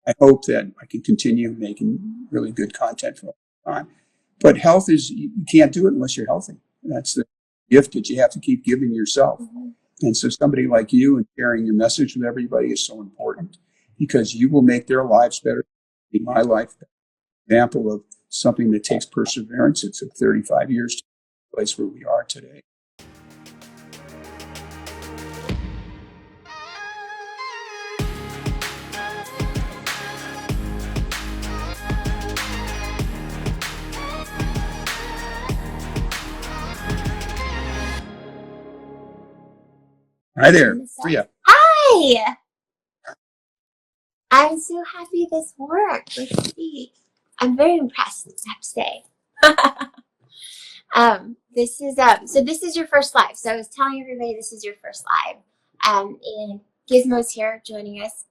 I hope that I can continue making really good content for a long time. But health is, you can't do it unless you're healthy. That's the gift that you have to keep giving yourself. And so somebody like you and sharing your message with everybody is so important, because you will make their lives better, make my life better. Example of something that takes perseverance. It took 35 years to the place where we are today. Hi there. Priya. Hi. I'm so happy this worked. Let's see. I'm very impressed, I have to say. This is your first live. So I was telling everybody this is your first live. And Gizmo's here joining us.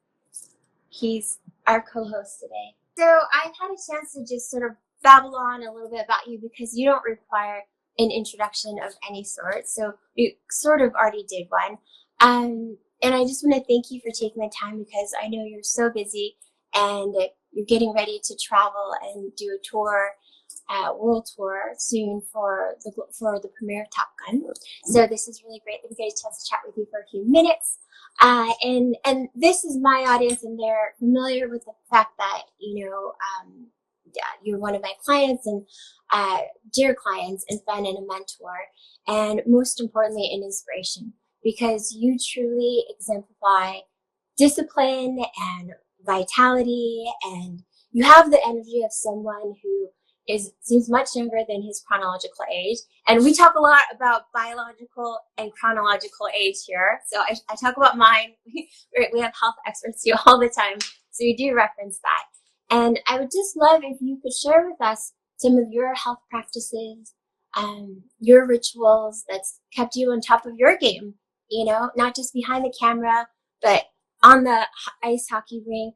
He's our co-host today. So I've had a chance to just sort of babble on a little bit about you, because you don't require an introduction of any sort. So you sort of already did one. And I just want to thank you for taking the time, because I know you're so busy and you're getting ready to travel and do a tour, world tour soon for the premiere of Top Gun. So this is really great that we get a chance to chat with you for a few minutes. And this is my audience, and they're familiar with the fact that, you're one of my clients and dear clients and friend and a mentor, and most importantly, an inspiration, because you truly exemplify discipline and vitality, and you have the energy of someone who seems much younger than his chronological age. And we talk a lot about biological and chronological age here. So I talk about mine. We have health experts here all the time, so we do reference that. And I would just love if you could share with us some of your health practices, your rituals that's kept you on top of your game, not just behind the camera, but on the ice hockey rink,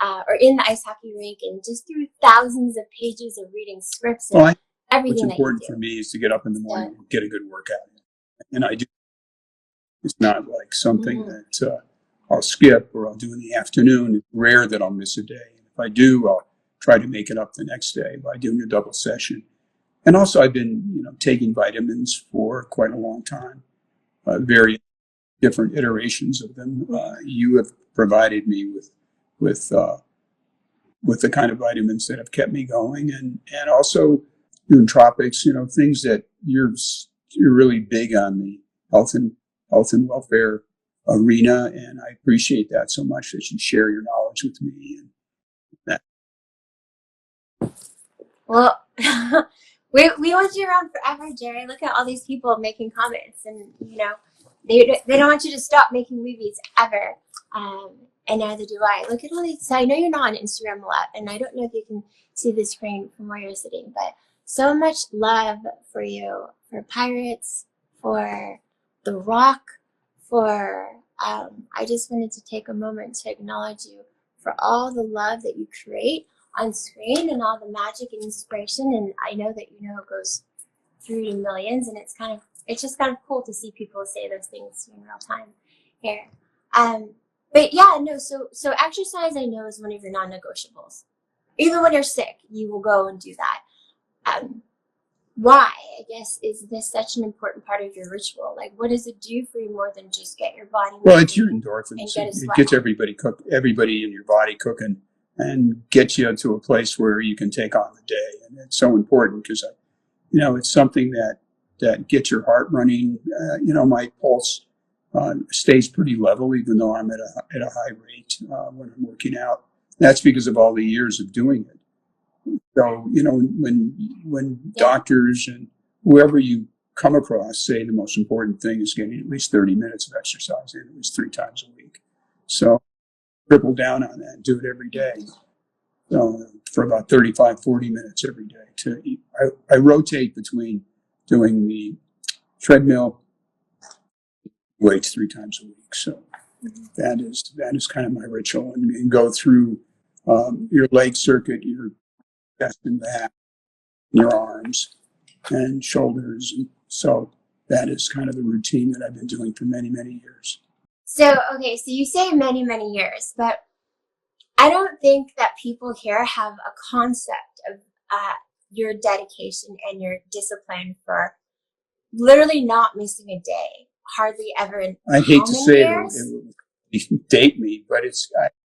or in the ice hockey rink, and just through thousands of pages of reading scripts and everything. What's important for me is to get up in the morning and get a good workout. And I do. It's not like something that I'll skip or I'll do in the afternoon. It's rare that I'll miss a day. If I do, I'll try to make it up the next day by doing a double session. And also, I've been, taking vitamins for quite a long time, very different iterations of them. You have provided me with the kind of vitamins that have kept me going, and also nootropics, things that you're really big on the health and welfare arena, and I appreciate that so much that you share your knowledge with me. And that. Well, we want you around forever, Jerry. Look at all these people making comments, and they don't want you to stop making movies ever. And neither do I. Look at all these. So I know you're not on Instagram a lot, and I don't know if you can see the screen from where you're sitting, but so much love for you, for Pirates, for The Rock, for, I just wanted to take a moment to acknowledge you for all the love that you create on screen and all the magic and inspiration. And I know that, it goes through to millions, and it's just kind of cool to see people say those things in real time here. But yeah, no, so exercise, I know, is one of your non-negotiables. Even when you're sick, you will go and do that. Why, I guess, is this such an important part of your ritual? Like, what does it do for you more than just get your body moving? Well, it's your endorphins. It gets everybody in your body cooking, and gets you to a place where you can take on the day. And it's so important because, it's something that gets your heart running. My pulse stays pretty level, even though I'm at a high rate when I'm working out. That's because of all the years of doing it. So, when doctors and whoever you come across say the most important thing is getting at least 30 minutes of exercise in at least 3 times a week. So triple down on that and do it every day. So for about 35, 40 minutes every day. I rotate between doing the treadmill, weights 3 times a week. So that is kind of my ritual, and go through your leg circuit, your chest and back, your arms and shoulders. And so that is kind of the routine that I've been doing for many, many years. So, okay, so you say many, many years, but I don't think that people here have a concept of your dedication and your discipline for literally not missing a day, hardly ever in I hate to say years? it would date me, but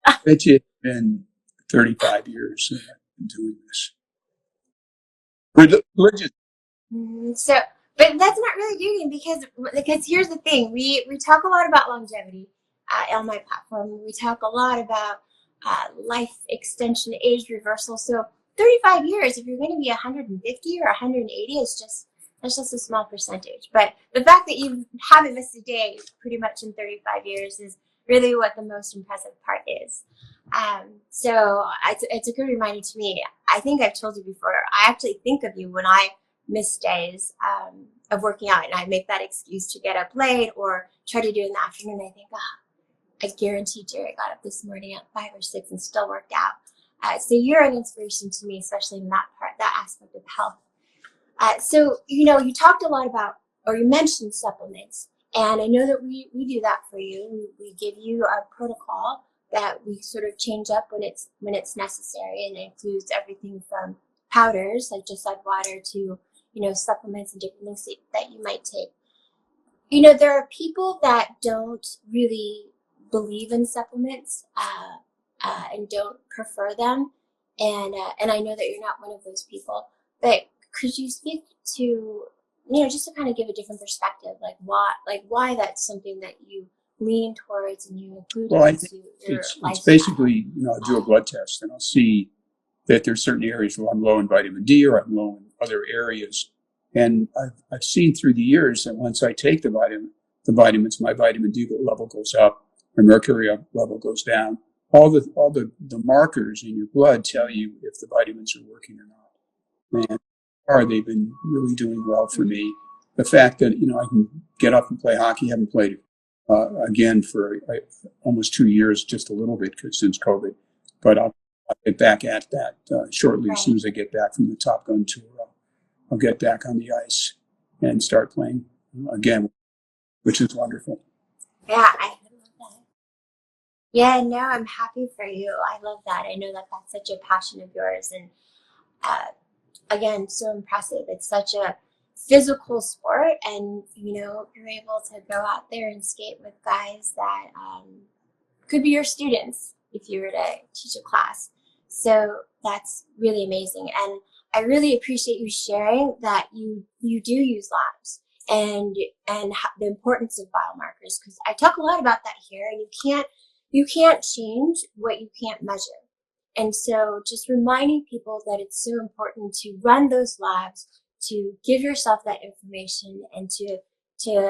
I bet you it's been 35 years that I've been doing this. Religious. So, but that's not really dating because here's the thing: we talk a lot about longevity on my platform. We talk a lot about life extension, age reversal. So 35 years, if you're going to be 150 or 180, that's just a small percentage. But the fact that you haven't missed a day pretty much in 35 years is really what the most impressive part is. So it's a good reminder to me. I think I've told you before, I actually think of you when I miss days of working out, and I make that excuse to get up late or try to do it in the afternoon. I think, I guarantee Jerry got up this morning at 5 or 6 and still worked out. So you're an inspiration to me, especially in that part, that aspect of health. So, you talked a lot about, or you mentioned supplements, and I know that we do that for you. We give you a protocol that we sort of change up when it's necessary, and it includes everything from powders, like just add water, to, supplements and different things that you might take. There are people that don't really believe in supplements and don't prefer them, and I know that you're not one of those people, but could you speak to, just to kind of give a different perspective, like why that's something that you lean towards and you include into your lifestyle? It's basically, I do a blood test and I'll see that there's certain areas where I'm low in vitamin D or I'm low in other areas. And I've seen through the years that once I take the vitamins, my vitamin D level goes up, my mercury level goes down. All the markers in your blood tell you if the vitamins are working or not. And they've been really doing well for me. The fact that, I can get up and play hockey, haven't played again for almost 2 years, just a little bit since COVID, but I'll get back at that shortly. As soon as I get back from the Top Gun tour, I'll get back on the ice and start playing again, which is wonderful. Yeah, I love that. Yeah, no, I'm happy for you. I love that. I know that that's such a passion of yours, and again, so impressive. It's such a physical sport, and you're able to go out there and skate with guys that could be your students if you were to teach a class. So that's really amazing, and I really appreciate you sharing that you do use labs and the importance of biomarkers, because I talk a lot about that here, and you can't change what you can't measure. And so just reminding people that it's so important to run those labs, to give yourself that information, and to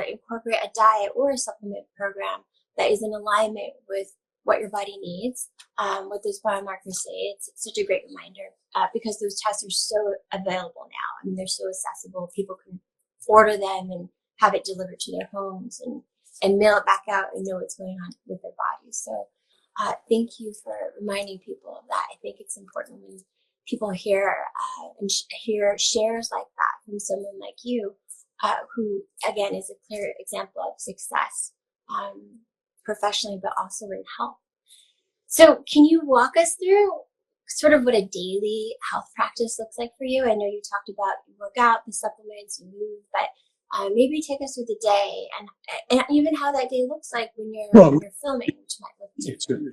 incorporate a diet or a supplement program that is in alignment with what your body needs, what those biomarkers say. It's such a great reminder because those tests are so available now. I mean, they're so accessible. People can order them and have it delivered to their homes and mail it back out and know what's going on with their bodies. So thank you for reminding people of that. I think it's important when people hear hear shares like that from someone like you, who again is a clear example of success professionally, but also in health. So can you walk us through sort of what a daily health practice looks like for you? I know you talked about you work out, the supplements, you move, but maybe take us through the day and even how that day looks like when you're filming, which might look different.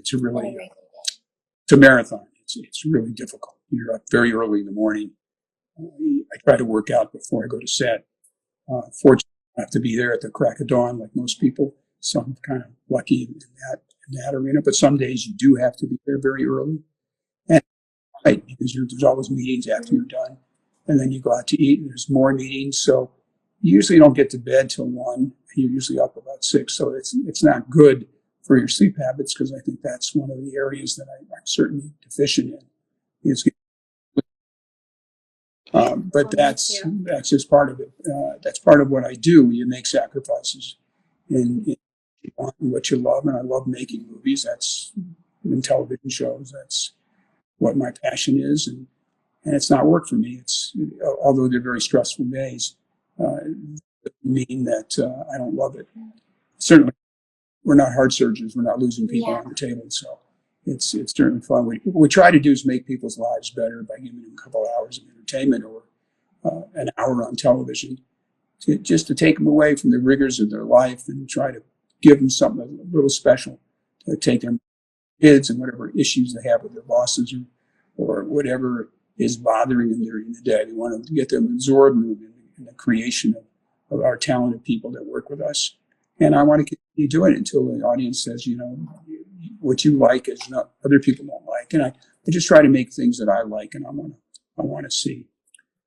It's a marathon. It's really difficult. You're up very early in the morning. I try to work out before I go to set. Fortunately, I have to be there at the crack of dawn like most people, so I'm kind of lucky in that arena. But some days you do have to be there very early, and right, because there's always meetings after you're done, and then you go out to eat, and there's more meetings. So you usually don't get to bed till 1. You're usually up about 6, so it's not good for your sleep habits, because I think that's one of the areas that I'm certainly deficient in. But that's just part of it. That's part of what I do. You make sacrifices in what you love, and I love making movies. That's in television shows. That's what my passion is, and it's not work for me. It's although they're very stressful days, doesn't mean that I don't love it. Certainly, we're not heart surgeons. We're not losing people on the table. So it's certainly fun. What we try to do is make people's lives better by giving them a couple hours of entertainment or an hour on television, just to take them away from the rigors of their life and try to give them something a little special to take their kids and whatever issues they have with their bosses or whatever is bothering them during the day. We want to get them absorbed in the creation of our talented people that work with us. And I want to continue doing it until the audience says, what you like is not other people don't like. And I just try to make things that I like and I want to see.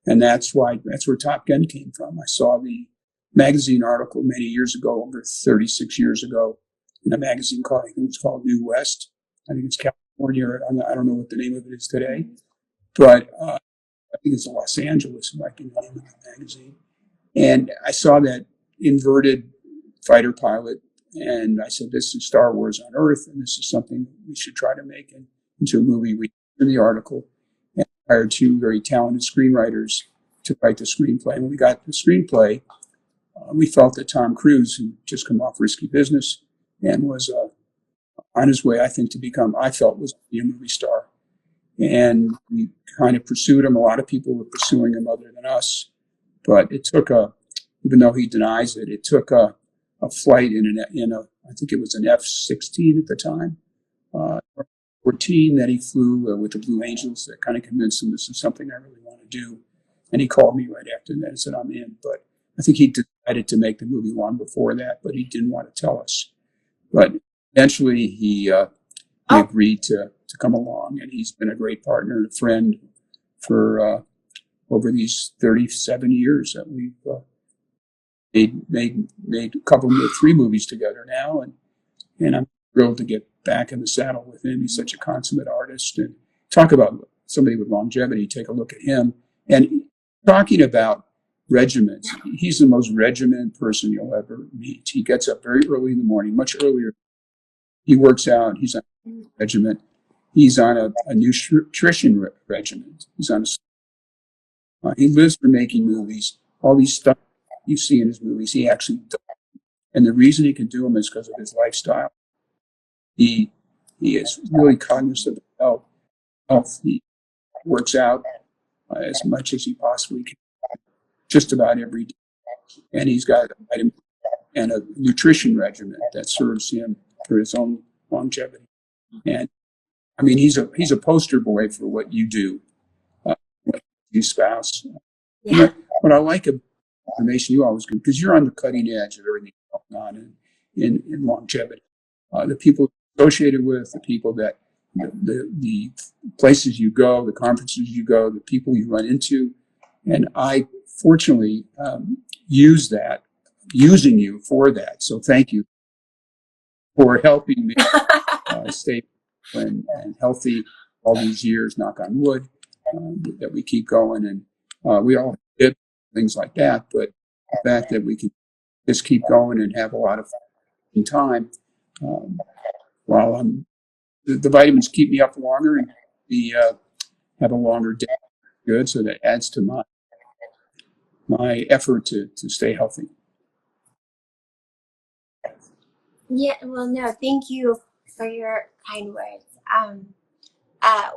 And that's where Top Gun came from. I saw the magazine article many years ago, over 36 years ago, in a magazine I think it was called New West. I think it's California. I don't know what the name of it is today, but I think it's Los Angeles, like in the name of the magazine. And I saw that inverted fighter pilot, and I said, "This is Star Wars on Earth, and this is something we should try to make into a movie." We in the article and hired two very talented screenwriters to write the screenplay. And when we got the screenplay, we felt that Tom Cruise, who just come off Risky Business and was on his way, I think, to become, I felt, was a movie star. And we kind of pursued him. A lot of people were pursuing him other than us. But it took even though he denies it, it took a flight I think it was an F-16 at the time, 14 that he flew with the Blue Angels that kind of convinced him this is something I really want to do. And he called me right after that and said, "I'm in." But I think he decided to make the movie long before that, but he didn't want to tell us. But eventually he agreed to come along, and he's been a great partner and a friend for over these 37 years that we've made a couple of 3 movies together now, and I'm thrilled to get back in the saddle with him. He's such a consummate artist, and talk about somebody with longevity. Take a look at him, and talking about regiments. He's the most regimented person you'll ever meet. He gets up very early in the morning, much earlier. He works out. He's on a regiment. He's on a nutrition regiment. He's on he lives for making movies. All these stuff you see in his movies, he actually does. And the reason he can do them is because of his lifestyle. He is really cognizant of health. He works out as much as he possibly can, just about every day. And he's got a nutrition regimen that serves him for his own longevity. And I mean, he's a poster boy for what you do, what you spouse. Yeah. What I like about information you always give, because you're on the cutting edge of everything going on in longevity. The people associated with, the people that, the places you go, the conferences you go, the people you run into. And I fortunately using you for that. So thank you for helping me stay and healthy all these years, knock on wood, that we keep going. And we all did things like that, but the fact that we can just keep going and have a lot of time while the vitamins keep me up longer and have a longer day. Good, so that adds to my effort to stay healthy. Yeah, well, no, thank you for your kind words.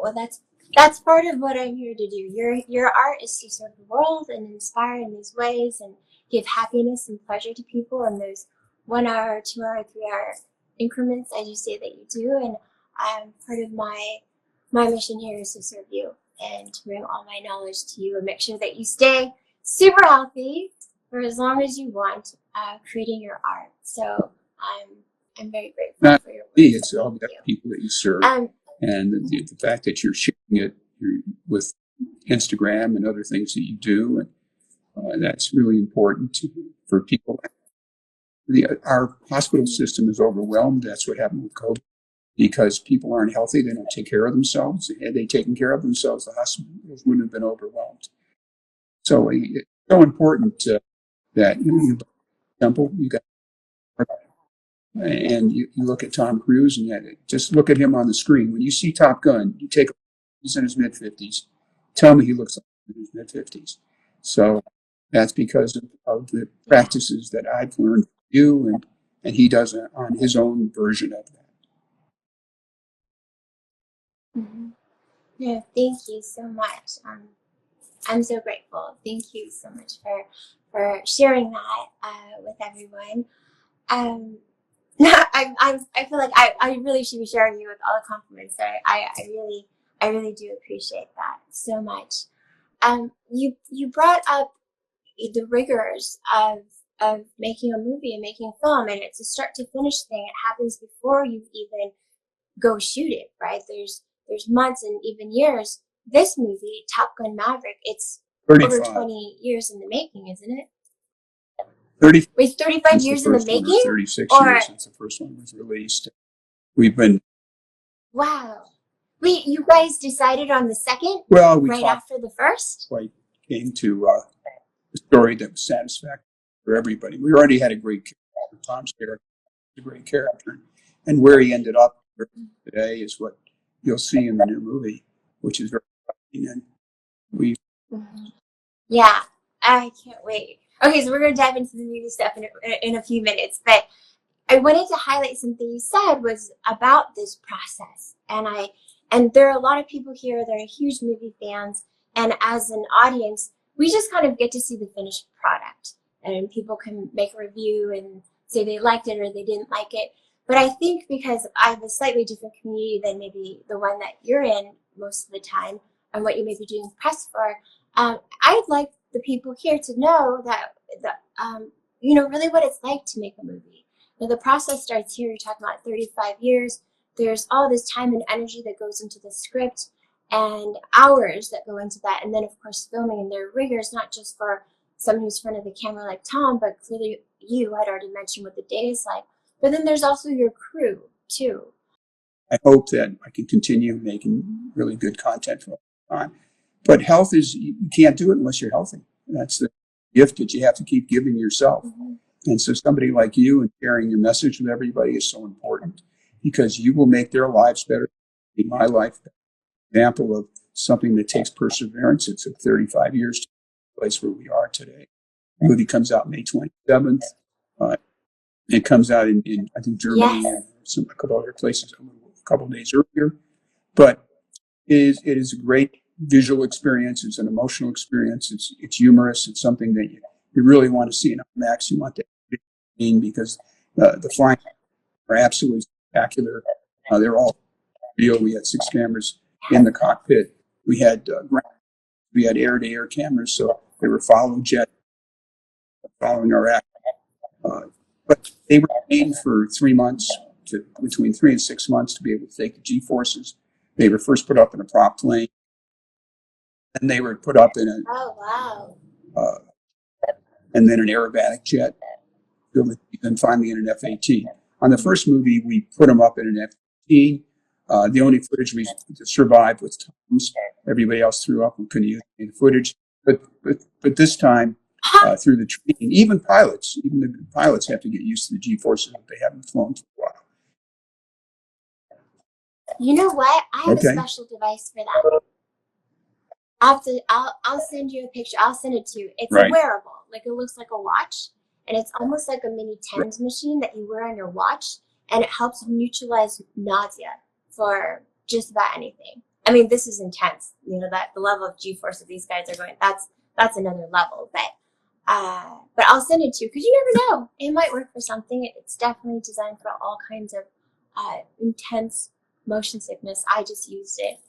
Well, that's part of what I'm here to do. Your art is to serve the world and inspire in these ways and give happiness and pleasure to people in those 1 hour, 2 hour, 3 hour increments, as you say that you do. And part of my mission here is to serve you and to bring all my knowledge to you and make sure that you stay super healthy for as long as you want, creating your art. So I'm very grateful Not for your work. me, it's all the people that you serve. And the fact that you're sharing it with Instagram and other things that you do, and that's really important for people. Our hospital system is overwhelmed. That's what happened with COVID. Because people aren't healthy, they don't take care of themselves. Had they taken care of themselves, the hospitals wouldn't have been overwhelmed. So it's so important that you temple, you got, and you look at Tom Cruise and just look at him on the screen. When you see Top Gun, he's in his mid-50s. Tell me he looks like he's in his mid-50s. So that's because of the practices that I've learned from you, and he does it on his own version of that. Mm-hmm. No, thank you so much. I'm so grateful. Thank you so much for sharing that with everyone. Um, I feel like I really should be sharing you with all the compliments. So I really do appreciate that so much. You brought up the rigors of making a movie and making film, and it's a start to finish thing. It happens before you even go shoot it, right? There's months and even years. This movie, Top Gun Maverick, it's 35. over 20 years in the making, isn't it? 30 Wait, 35 since the years in the first one, or making? 36 Or years since the first one was released. We've been, wow. Wait, you guys decided on the second well, we right talked after the first? quite came to a story that was satisfactory for everybody. We already had a great character. Tom's character was a great character. And where he ended up today is what you'll see in the new movie, which is very exciting. And we Mm-hmm. Yeah, I can't wait. Okay, so we're going to dive into the movie stuff in a few minutes, but I wanted to highlight something you said was about this process. And there are a lot of people here that are huge movie fans, and as an audience, we just kind of get to see the finished product. And people can make a review and say they liked it or they didn't like it. But I think because I have a slightly different community than maybe the one that you're in most of the time and what you may be doing press for, I'd like the people here to know that, really what it's like to make a movie. Now, the process starts here. You're talking about 35 years. There's all this time and energy that goes into the script and hours that go into that. And then, of course, filming. And there are rigors, not just for someone who's in front of the camera like Tom, but clearly you had already mentioned what the day is like. But then there's also your crew, too. I hope that I can continue making really good content for a long time. But health is, you can't do it unless you're healthy. That's the gift that you have to keep giving yourself. Mm-hmm. And so somebody like you and sharing your message with everybody is so important because you will make their lives better. In my life, example of something that takes perseverance. It took 35 years to the place where we are today. The movie comes out May 27th. It comes out in I think, Germany and a couple other places a couple of days earlier. But it is a great visual experience. It's an emotional experience. It's humorous. It's something that you really want to see in IMAX. You want that because the flying are absolutely spectacular. They're all real. We had 6 cameras in the cockpit. We had air-to-air cameras, so they were following our act. But they were trained for 3 months, between 3 and 6 months, to be able to take the G-forces. They were first put up in a prop plane, and they were put up in and then an aerobatic jet, and finally in an F-18. On the first movie, we put them up in an F-18. The only footage we survived was Tom's. Everybody else threw up and couldn't use any footage. But this time, through the training, even the pilots have to get used to the G-forces if they haven't flown for a while. You know what? I have a special device for that. I'll send you a picture. I'll send it to you. It's a wearable. Like, it looks like a watch, and it's almost like a mini TENS machine that you wear on your watch, and it helps neutralize nausea for just about anything. I mean, this is intense. That the level of G-force that these guys are going, that's another level. But I'll send it to you because you never know. It might work for something. It's definitely designed for all kinds of intense motion sickness. I just used it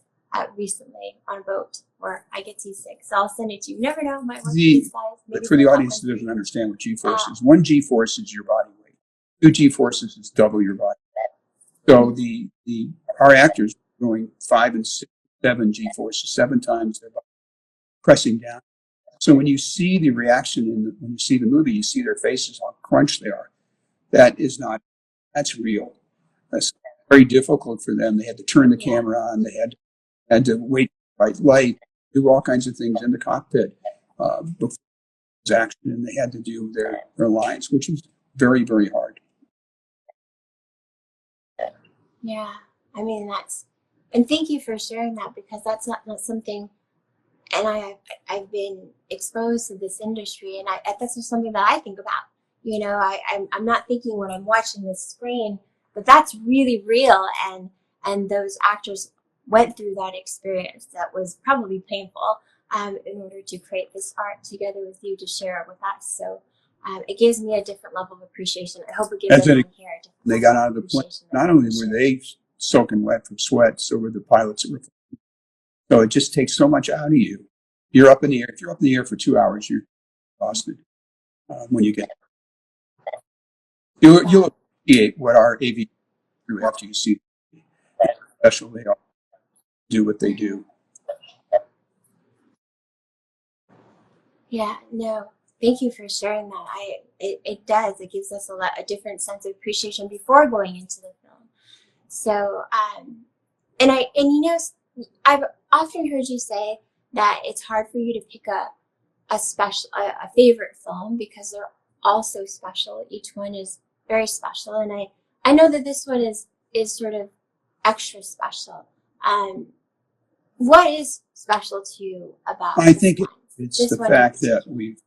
recently on a boat where I get seasick. So I'll send it to you. You never know. It might work for these guys. For the audience that doesn't understand what G-force is, 1 G-force is your body weight. 2 G-forces is double your body weight. So our actors are going 5 and 6, 7 G-forces, 7 times their body, pressing down. So when you see the reaction when you see the movie, you see their faces, how crunched they are. That's real. That's very difficult for them. They had to turn the camera on. They had to wait for the light, do all kinds of things in the cockpit before action, and they had to do their lines, which was very, very hard. Yeah, I mean, and thank you for sharing that, because that's not something, and I've been exposed to this industry, and that's just something that I think about. I'm not thinking when I'm watching this screen, but that's really real, and those actors went through that experience that was probably painful in order to create this art together with you to share it with us. So it gives me a different level of appreciation. I hope it gives everyone here a different They level got out of the plane. Not only were they soaking wet from sweat, so were the pilots. So it just takes so much out of you. You're up in the air. If you're up in the air for 2 hours, you're exhausted when you get there. You'll appreciate what our AV do after you see special they are, do what they do. Yeah, no, thank you for sharing that. It does. It gives us a different sense of appreciation before going into the film. So, and you know, I've often heard you say that it's hard for you to pick a favorite film because they're all so special. Each one is very special, and I know that this one is sort of extra special. What is special to you about? I think it's the fact that we've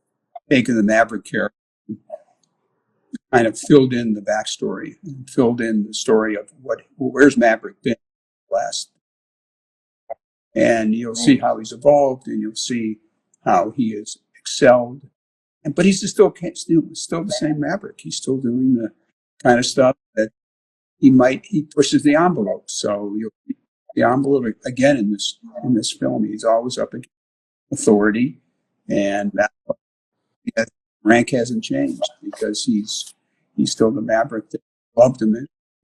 taken the Maverick character, kind of filled in the backstory, and filled in the story of where's Maverick been last. And you'll see how he's evolved, and you'll see how he has excelled. But he's still the same Maverick. He's still doing the kind of stuff that he pushes the envelope. So you'll see the envelope again in this film. He's always up against authority, and that rank hasn't changed because he's still the Maverick that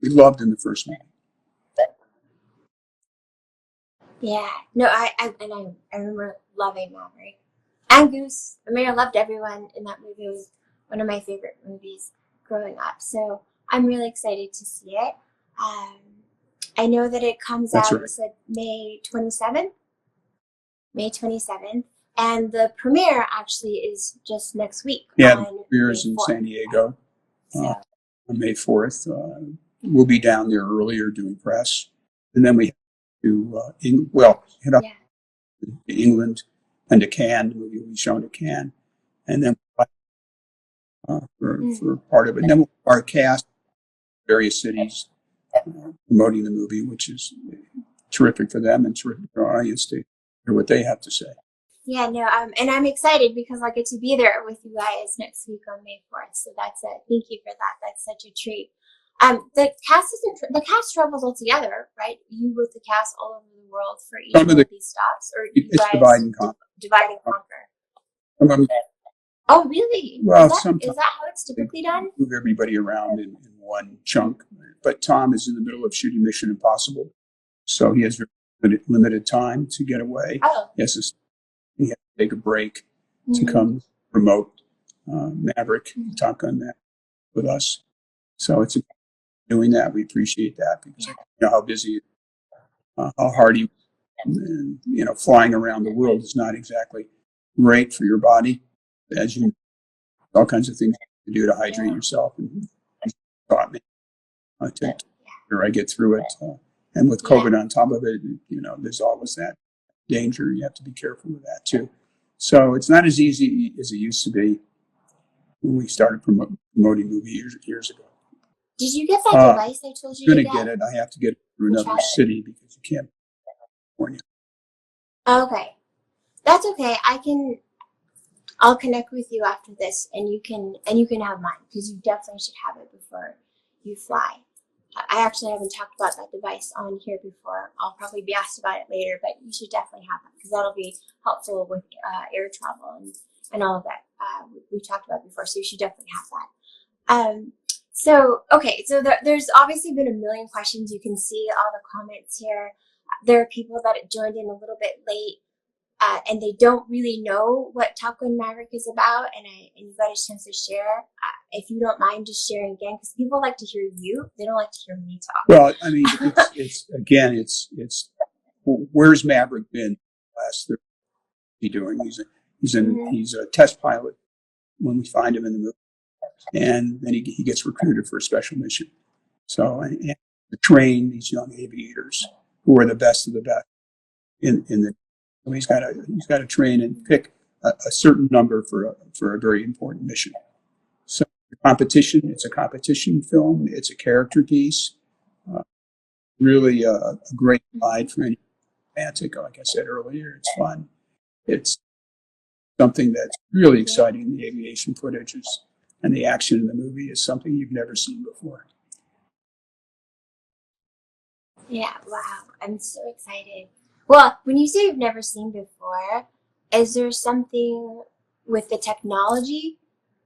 we loved in the first movie. Yeah, no, I remember loving Maverick and Goose. I mean, I loved everyone in that movie. It was one of my favorite movies growing up. So I'm really excited to see it. I know that it comes out, you said May 27th? May 27th. And the premiere actually is just next week. Yeah, the premiere is in San Diego on May 4th. We'll be down there earlier doing press. And then we have to head up to England and to Cannes. The movie will be shown at Cannes. And then for part of it. And then our cast, various cities, promoting the movie, which is terrific for them and terrific for our audience to hear what they have to say. Yeah, no, and I'm excited because I get to be there with you guys next week on May 4th. So that's it. Thank you for that. That's such a treat. The cast travels all together, right? You with the cast all over the world for each one of these stops, or you guys divide and conquer? Oh, really? Well, is that how it's typically done? Move everybody around in one chunk. But Tom is in the middle of shooting Mission Impossible, so he has very limited time to get away. Oh. Yes, he has to take a break to come promote Maverick, Top Gun Maverick with us. So it's doing that. We appreciate that because I know how busy, how hard he, and, flying around the world is not exactly great for your body. As you know, all kinds of things to do to hydrate yourself, and taught me I get through it. And with COVID on top of it, there's always that danger. You have to be careful with that too. So it's not as easy as it used to be when we started promoting movie years ago. Did you get that device I told you to get? I'm going to get it. I have to get it through another city because you can't. California. Okay, that's okay. I'll connect with you after this, and you can have mine because you definitely should have it before you fly. I actually haven't talked about that device on here before. I'll probably be asked about it later, but you should definitely have that because that'll be helpful with air travel and all of that we talked about before. So you should definitely have that. So there's obviously been a million questions. You can see all the comments here. There are people that joined in a little bit late. And they don't really know what Top Gun Maverick is about, and you got a chance to share. If you don't mind just sharing again, because people like to hear you, they don't like to hear me talk. Well, I mean, it's where's Maverick been last 30 years doing? He's a test pilot when we find him in the movie, and then he gets recruited for a special mission. So and to train these young aviators who are the best of the best in the. So he's got to train and pick a certain number for a very important mission. So it's a competition film. It's a character piece. really a great ride for any romantic. Like I said earlier, it's fun. It's something that's really exciting in the aviation footage and the action in the movie is something you've never seen before. Yeah, wow. I'm so excited. Well, when you say you've never seen before, is there something with the technology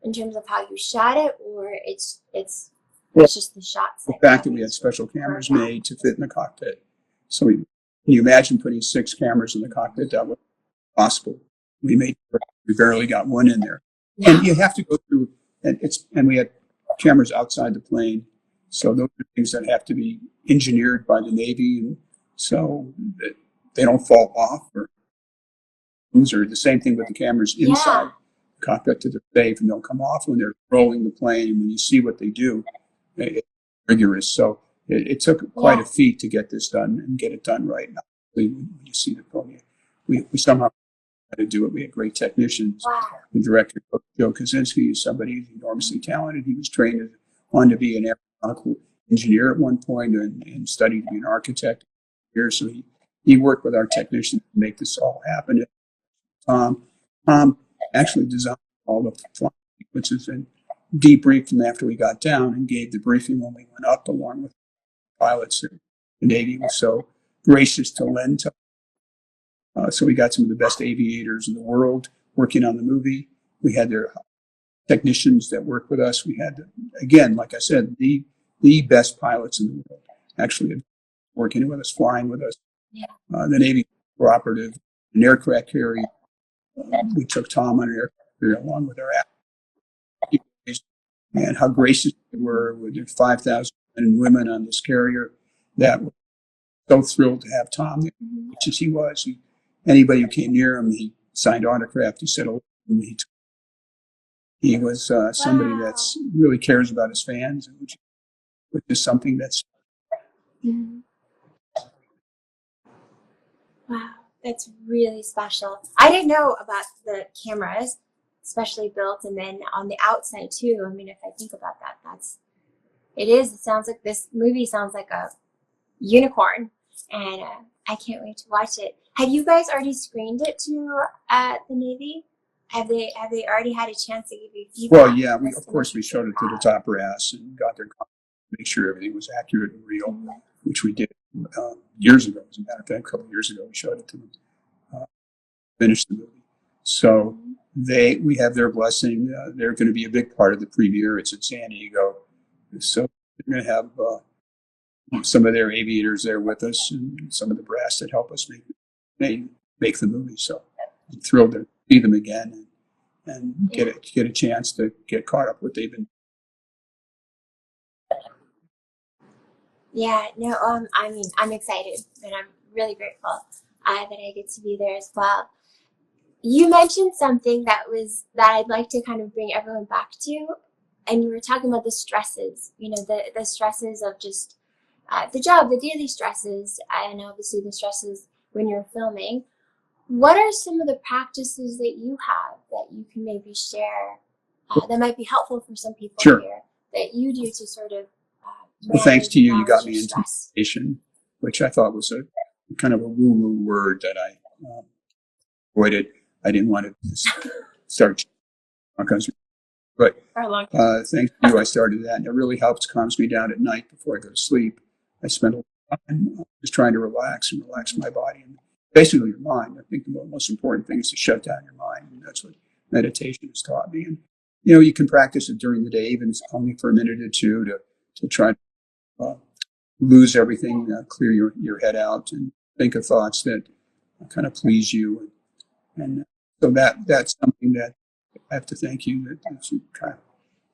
in terms of how you shot it, or it's just the shots? The fact that we had special cameras made to fit in the cockpit. So can you imagine putting 6 cameras in the cockpit? That was possible. We barely got one in there. Yeah. And you have to go through, and we had cameras outside the plane. So those are things that have to be engineered by the Navy, and so that they don't fall off. Or the same thing with the cameras inside the cockpit that they're safe and they'll come off when they're rolling the plane. And when you see what they do, it's rigorous. So it took quite a feat to get this done and get it done right. Now, when you see the film, we somehow had to do it. We had great technicians. Wow. The director, Joe Kaczynski, is somebody who's enormously talented. He was trained on to be an aeronautical engineer at one point and studied to be an architect here. So he worked with our technicians to make this all happen. Tom actually designed all the flying sequences and debriefed them after we got down and gave the briefing when we went up, along with pilots. The Navy was so gracious to lend to. So we got some of the best aviators in the world working on the movie. We had their technicians that worked with us. We had, again, like I said, the best pilots in the world actually working with us, flying with us. Yeah. The Navy cooperative, an aircraft carrier. We took Tom on an aircraft carrier along with our actors. And how gracious they were with their 5,000 men and women on this carrier that were so thrilled to have Tom there, which as he was. Anybody who came near him, he signed autographs. He said, he was somebody that's really cares about his fans, which is something that's. Wow, that's really special. I didn't know about the cameras, specially built, and then on the outside too. I mean, if I think about that, it sounds like this movie sounds like a unicorn, and I can't wait to watch it. Have you guys already screened it to the Navy? Have they already had a chance to give you feedback? Well, yeah, of course we showed it to the top brass and got their comments to make sure everything was accurate and real, which we did years ago. As a matter of fact, a couple of years ago, we showed it to them, finished the movie. So we have their blessing. They're going to be a big part of the premiere. It's in San Diego, so they're going to have some of their aviators there with us and some of the brass that help us make the movie. So I'm thrilled to see them again and get a chance to get caught up with what they've been. Yeah, no, I mean, I'm excited and I'm really grateful that I get to be there as well. You mentioned something that I'd like to kind of bring everyone back to, and you were talking about the stresses, the stresses of just the job, the daily stresses, and obviously the stresses when you're filming. What are some of the practices that you have that you can maybe share that might be helpful for some people here that you do to sort of well, thanks to you, you got me into meditation, which I thought was a kind of a woo-woo word that I avoided. I didn't want to start, but thanks to you, I started that, and it really helps, calms me down at night before I go to sleep. I spend a lot of time just trying to relax my body and basically your mind. I think the most important thing is to shut down your mind, and that's what meditation has taught me. And you can practice it during the day, even only for a minute or two, to try to lose everything, clear your head out, and think of thoughts that kind of please you. And so that's something that I have to thank you that you kind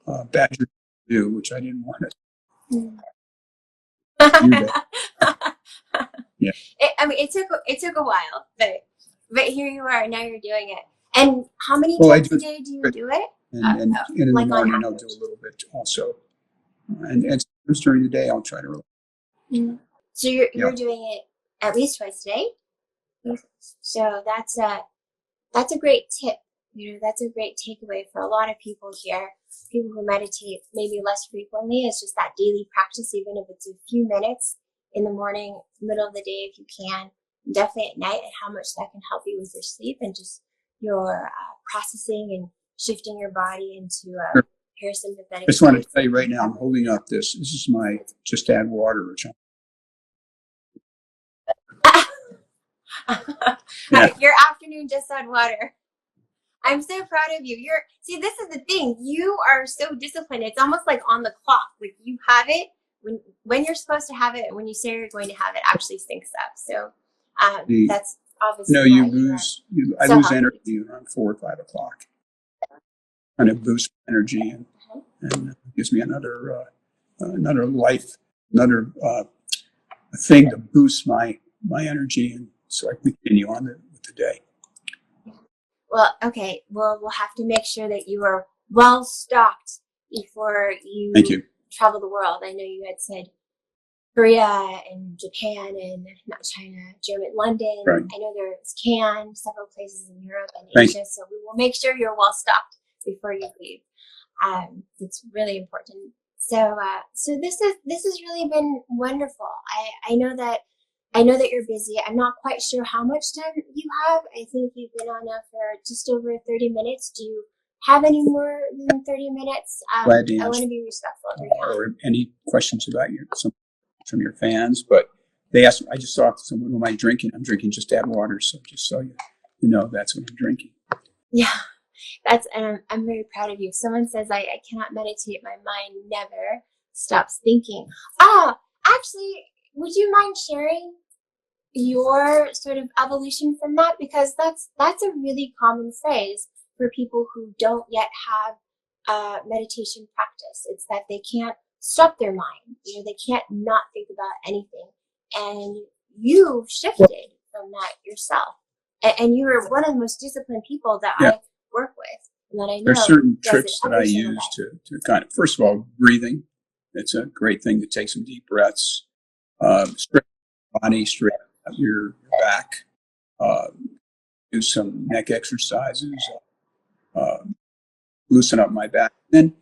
of badgered to do, which I didn't want to. Yeah. It took a while, but here you are. Now you're doing it. And how many times a day do you do it? And in the morning I'll do a little bit also, and sometimes during the day I'll try to relax. So you're doing it at least twice a day. So that's a great tip. That's a great takeaway for a lot of people here. People who meditate maybe less frequently. It's just that daily practice, even if it's a few minutes in the morning, middle of the day if you can, definitely at night, and how much that can help you with your sleep and just your processing and shifting your body into parasympathetic. I just want to tell you right now, I'm holding up this. This is my Just Add Water, which Your afternoon Just Add Water. I'm so proud of you. See, this is the thing. You are so disciplined. It's almost like on the clock. Like you have it when you're supposed to have it, and when you say you're going to have it, actually syncs up. So that's obviously. No, I lose energy around 4 or 5 o'clock. Kind of boosts energy and gives me another life, another thing to boost my energy, and so I continue on with the day. Well, okay. Well, we'll have to make sure that you are well stocked before you travel the world. I know you had said Korea and Japan and not China, Germany, London. Right. I know there's Cannes, several places in Europe and Asia. So we will make sure you're well stocked before you leave. It's really important. So this has really been wonderful. I know that you're busy. I'm not quite sure how much time you have. I think you've been on now for just over 30 minutes. Do you have any more than 30 minutes? Glad to answer. I want to be respectful of your time. Or any questions about from your fans, but they asked. I just saw someone, "Am I drinking?" I'm drinking Just Add Water, so just so you know, that's what I'm drinking. Yeah, I'm very proud of you. If someone says I cannot meditate, my mind never stops thinking. Actually, would you mind sharing your sort of evolution from that? Because that's a really common phrase for people who don't yet have meditation practice. It's that they can't stop their mind. They can't not think about anything. And you shifted from that yourself. And you were one of the most disciplined people that I work with. And that I know there's certain tricks that I use to kind of, first of all, breathing. It's a great thing to take some deep breaths. Straighten your body, straighten out your back. Do some neck exercises. Loosen up my back. Then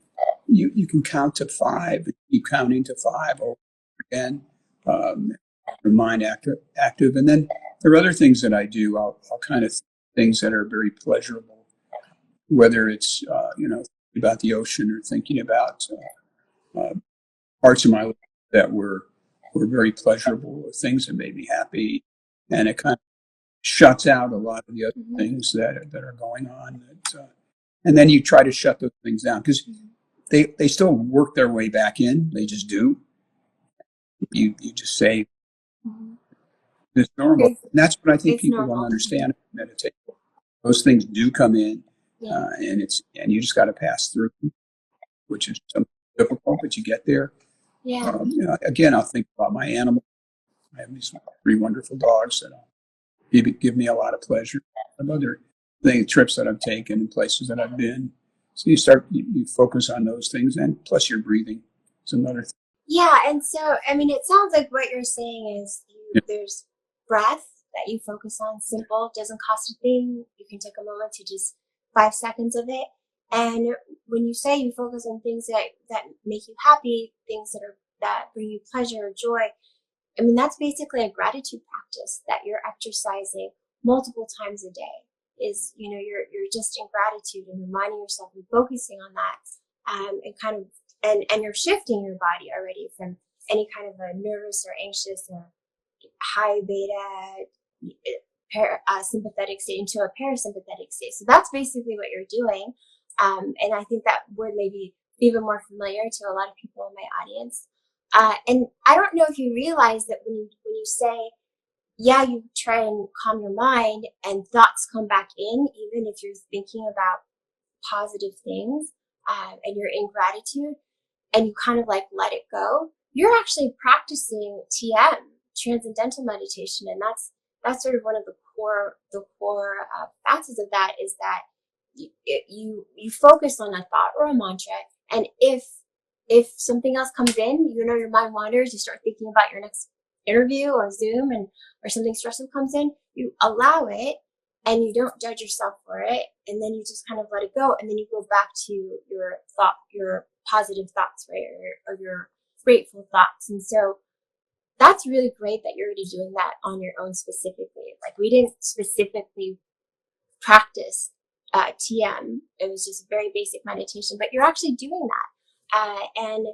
you can count to 5, keep counting to 5 over again. Your mind active. And then there are other things that I do. I'll kind of things that are very pleasurable, whether it's about the ocean or thinking about parts of my life that were very pleasurable, or things that made me happy, and it kind of shuts out a lot of the other things that are going on. And then you try to shut those things down because they still work their way back in. They just do. You just say it's normal. And that's what I think people don't understand about meditation. Those things do come in, and you just got to pass through, which is something difficult, but you get there. Yeah. Again, I'll think about my animals. I have these 3 wonderful dogs that give me a lot of pleasure. Other trips that I've taken and places that I've been. So you focus on those things, and plus your breathing is another thing. Yeah, and so, it sounds like what you're saying is there's breath that you focus on, simple, doesn't cost a thing. You can take a moment to just 5 seconds of it. And when you say you focus on things that make you happy, things that bring you pleasure or joy, that's basically a gratitude practice that you're exercising multiple times a day. Is you're just in gratitude and reminding yourself and focusing on that, and you're shifting your body already from any kind of a nervous or anxious or high beta sympathetic state into a parasympathetic state. So that's basically what you're doing, and I think that word may be even more familiar to a lot of people in my audience. And I don't know if you realize that when you say, you try and calm your mind and thoughts come back in, even if you're thinking about positive things, and you're in gratitude and you kind of like let it go, you're actually practicing TM, transcendental meditation. And that's sort of one of the core facets of that, is that you focus on a thought or a mantra. And if something else comes in, your mind wanders, you start thinking about your next interview or Zoom or something stressful comes in, you allow it and you don't judge yourself for it, and then you just kind of let it go, and then you go back to your positive thoughts, right, or your grateful thoughts. And so that's really great that you're already doing that on your own specifically. Like we didn't specifically practice TM. It was just very basic meditation, but you're actually doing that. And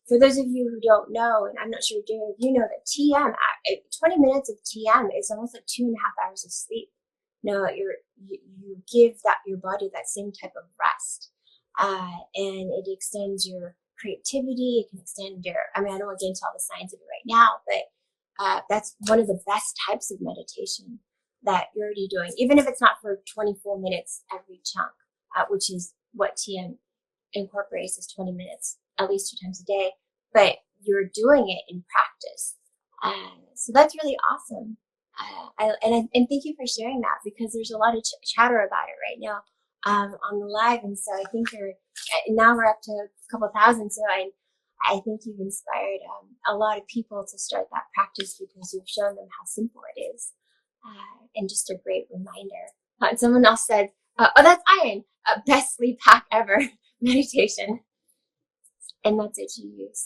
for those of you who don't know, and I'm not sure you know that TM, 20 minutes of TM is almost like 2.5 hours of sleep. No, you give that your body that same type of rest, and it extends your creativity. It can extend your. I mean, I don't want to get into all the science of it right now, but that's one of the best types of meditation that you're already doing, even if it's not for 24 minutes every chunk, which is what TM incorporates is 20 minutes at least 2 times a day. But you're doing it in practice, so that's really awesome. And thank you for sharing that, because there's a lot of chatter about it right now on the live, and so I think now we're up to a couple thousand. So I think you've inspired a lot of people to start that practice, because you've shown them how simple it is, and just a great reminder. And someone else said, "Oh, that's Ian, best sleep hack ever, meditation." And that's what you use.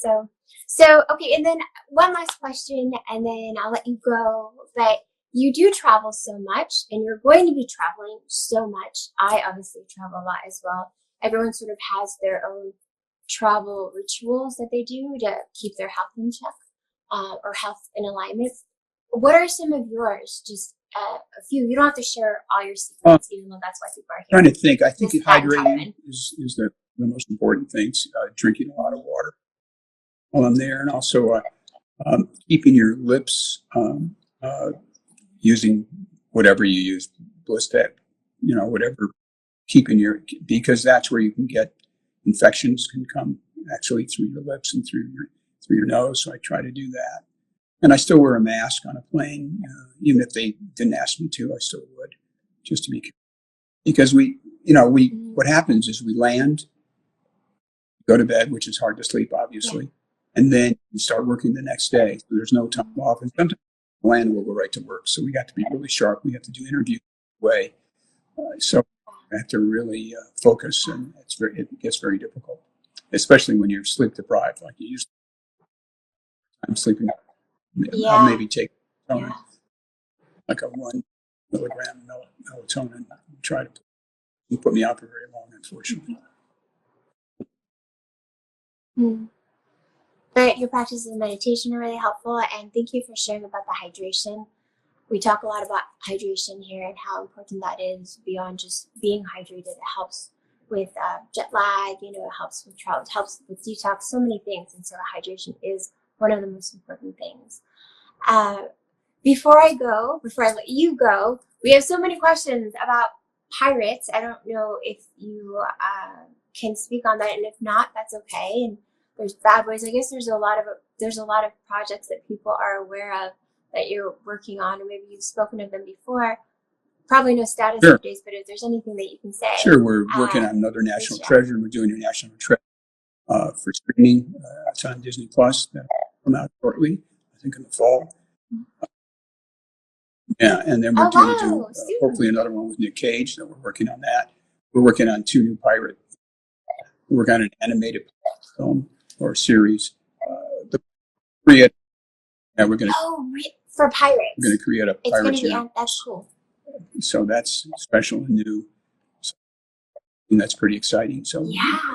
So okay, and then one last question, and then I'll let you go. But you do travel so much, and you're going to be traveling so much. I obviously travel a lot as well. Everyone sort of has their own travel rituals that they do to keep their health in check, or health in alignment. What are some of yours? Just a few. You don't have to share all your secrets, even though that's why people are here. Trying to think. I think hydrating is the most important things. Drinking a lot of water while I'm there, and also keeping your lips, using whatever you use, Blistex, whatever, because that's where you can get infections can come actually through your lips and through your nose. So I try to do that, and I still wear a mask on a plane, even if they didn't ask me to. I still would, just to be careful, because what happens is we land, go to bed, which is hard to sleep, obviously. And then you start working the next day. So there's no time off. And sometimes we land, we'll go right to work. So we got to be really sharp. We have to do interviews way. So we have to really focus, and it gets very difficult, especially when you're sleep deprived, like you used to. I'm sleeping. I'll maybe take like a 1 milligram melatonin and try to put me out for very long, unfortunately. But your practices of meditation are really helpful, and thank you for sharing about the hydration. We talk a lot about hydration here and how important that is beyond just being hydrated. It helps with jet lag, it helps with travel, it helps with detox, so many things. And so hydration is one of the most important things. Before I let you go, we have so many questions about pirates. I don't know if you can speak on that, and if not, that's okay. And there's bad boys. I guess there's a lot of projects that people are aware of that you're working on, or maybe you've spoken of them before. Probably no status updates, but if there's anything that you can say. Sure, we're working on another National Treasure. We're doing a National Treasure for streaming. It's on Disney Plus. That'll come out shortly, I think in the fall. And then we're going to do hopefully another one with Nick Cage. That we're working on that. We're working on 2 new pirate. We're working on an animated film or series. We're going to for pirates. We're going to create a pirate channel. That's cool. So that's special and new, and that's pretty exciting. So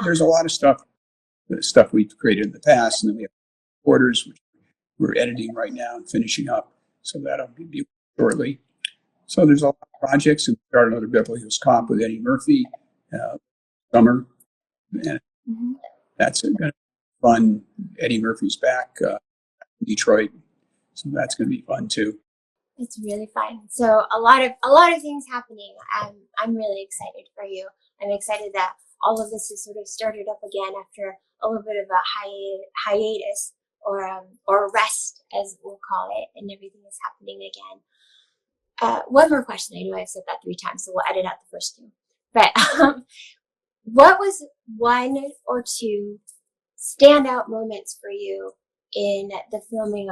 there's a lot of stuff we've created in the past, and then we have quarters which we're editing right now and finishing up. So that'll be shortly. So there's a lot of projects, and we started another Beverly Hills Cop with Eddie Murphy summer, and that's going to be fun. Eddie Murphy's back in Detroit, so that's going to be fun too. It's really fun. So a lot of things happening. I'm really excited for you. I'm excited that all of this has sort of started up again after a little bit of a hiatus or rest, as we'll call it, and everything is happening again. One more question. I know I've said that 3 times, so we'll edit out the first 2. But what was 1 or 2 standout moments for you in the filming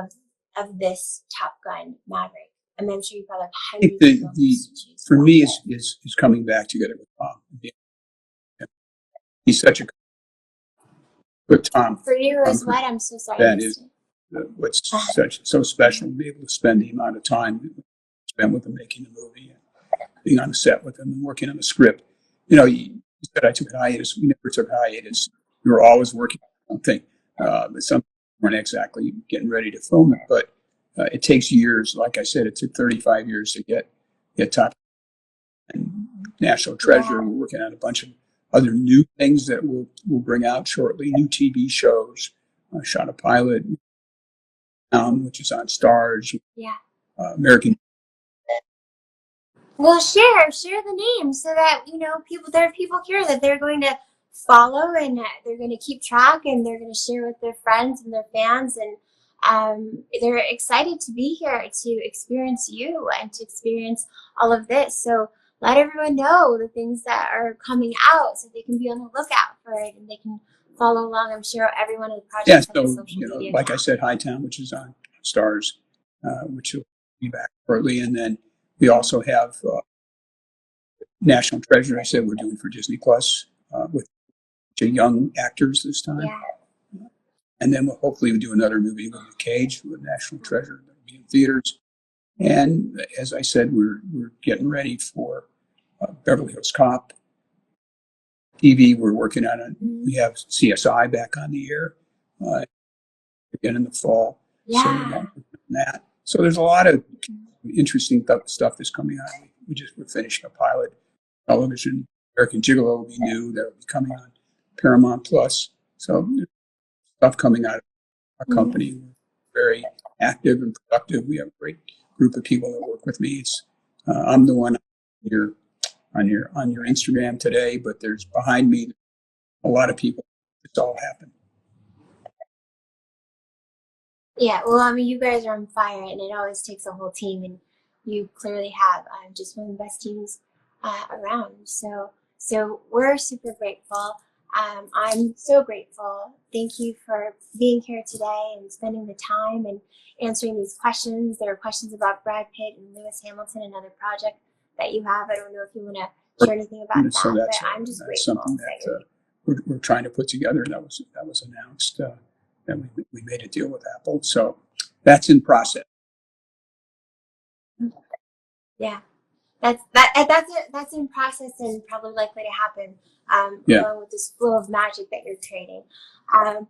of this Top Gun Maverick? I mean, I'm sure you probably have hundreds of films to choose for me is coming back together with Tom. He's such a good Tom. For you as what? I'm so sorry. That is what's so special to be able to spend the amount of time spent with them making the movie and being on the set with them and working on the script. You said I took a hiatus. We never took a hiatus. We were always working on something. Some weren't exactly getting ready to film it, but it takes years. Like I said, it took 35 years to get Top and National Treasure. We're working on a bunch of other new things that we'll bring out shortly. New TV shows. Shot a pilot, which is on Stars. Yeah. American. Well, share the name so that there are people here that they're going to follow and they're going to keep track and they're going to share with their friends and their fans, and they're excited to be here to experience you and to experience all of this. So let everyone know the things that are coming out so they can be on the lookout for it and they can follow along. I'm sure every one of the projects has social media. Like I said, Hightown, which is on Stars, which will be back shortly, and then we also have National Treasure. I said we're doing for Disney Plus with young actors this time. Yeah. And then we'll hopefully do another movie with Cage with National Treasure that'll be in theaters. And as I said, we're getting ready for Beverly Hills Cop. TV, we're working on it. We have CSI back on the air again in the fall. Yeah. So we're working on that. So there's a lot of interesting stuff that's coming out. We're finishing a pilot television. American Gigolo will be new. That will be coming on Paramount Plus. So there's stuff coming out of our company. We're very active and productive. We have a great group of people that work with me. I'm the one on your Instagram today, but there's behind me a lot of people. It's all happened. Yeah, well, I mean, you guys are on fire, and it always takes a whole team, and you clearly have just one of the best teams around. So we're super grateful. I'm so grateful. Thank you for being here today and spending the time and answering these questions. There are questions about Brad Pitt and Lewis Hamilton, another project that you have. I don't know if you want to share anything about that, but I'm just grateful. Something that we're trying to put together. That was announced. That we made a deal with Apple. So that's in process. Yeah. That's in process and probably likely to happen along with this flow of magic that you're creating.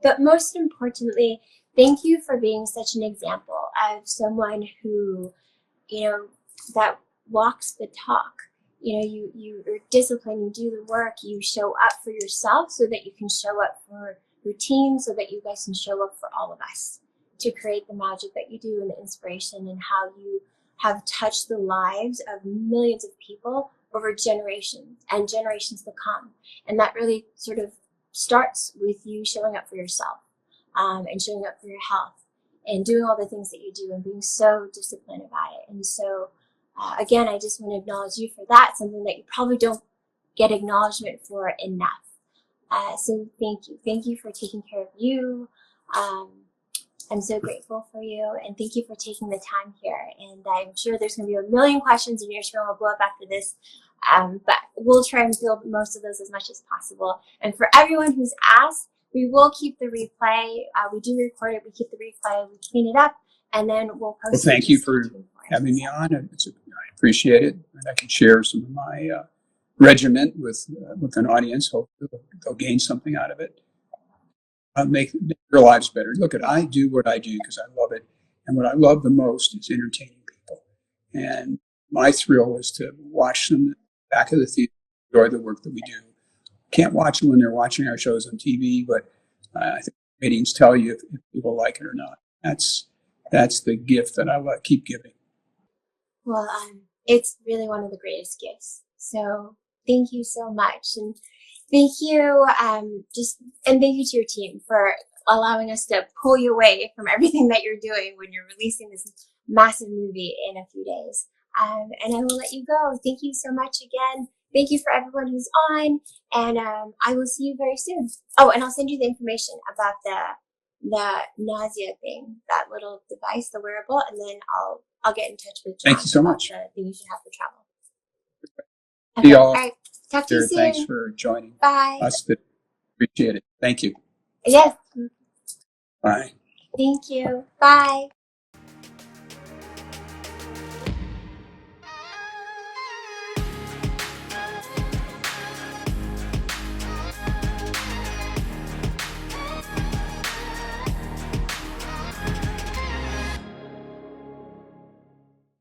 But most importantly, thank you for being such an example of someone who, that walks the talk. You're disciplined, you do the work, you show up for yourself so that you can show up for your team, so that you guys can show up for all of us to create the magic that you do and the inspiration and how you have touched the lives of millions of people over generations and generations to come. And that really sort of starts with you showing up for yourself and showing up for your health and doing all the things that you do and being so disciplined about it. And so, again, I just want to acknowledge you for that, something that you probably don't get acknowledgement for enough. So thank you. Thank you for taking care of you. I'm so grateful for you, and thank you for taking the time here. And I'm sure there's going to be a million questions, and your screen will blow up after this. But we'll try and field most of those as much as possible. And for everyone who's asked, we will keep the replay. We do record it. We keep the replay. We clean it up, and then we'll post it. Well, thank you for having me on. I appreciate it, and I can share some of my regiment with an audience. Hopefully they'll gain something out of it. Make their lives better. Look, I do what I do because I love it. And what I love the most is entertaining people. And my thrill is to watch them back of the theater, enjoy the work that we do. Can't watch them when they're watching our shows on TV, but I think ratings tell you if people like it or not. That's the gift that I keep giving. Well, it's really one of the greatest gifts. So thank you so much. And thank you, and thank you to your team for allowing us to pull you away from everything that you're doing when you're releasing this massive movie in a few days. And I will let you go. Thank you so much again. Thank you for everyone who's on, and I will see you very soon. Oh, and I'll send you the information about the nausea thing, that little device, the wearable, and then I'll get in touch with John. Thank you so much. The thing you should have for travel. Okay. See y'all. All right. Talk to you soon. Thanks for joining. Bye. Appreciate it. Thank you. Yes. Bye. Thank you. Bye.